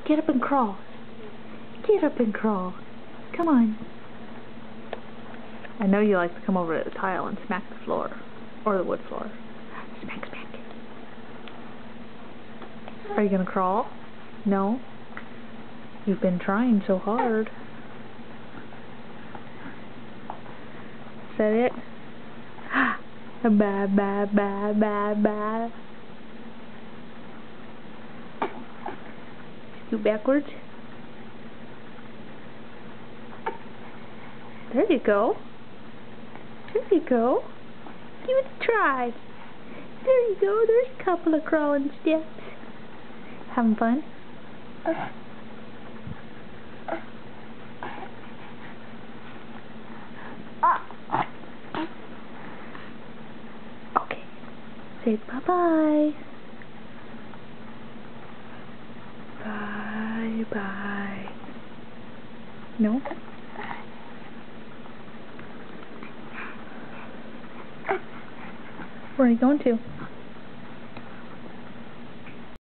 Get up and crawl. Get up and crawl. Come on. I know you like to come over to the tile and smack the floor. Or the wood floor. Smack, smack. Are you gonna crawl? No? You've been trying so hard. Is that it? Ba ba ba ba ba. Scoot backwards. There you go. There you go. Give it a try. There you go. There's a couple of crawling steps. Having fun? Okay. Say bye-bye. Bye-bye. No? Where are you going to?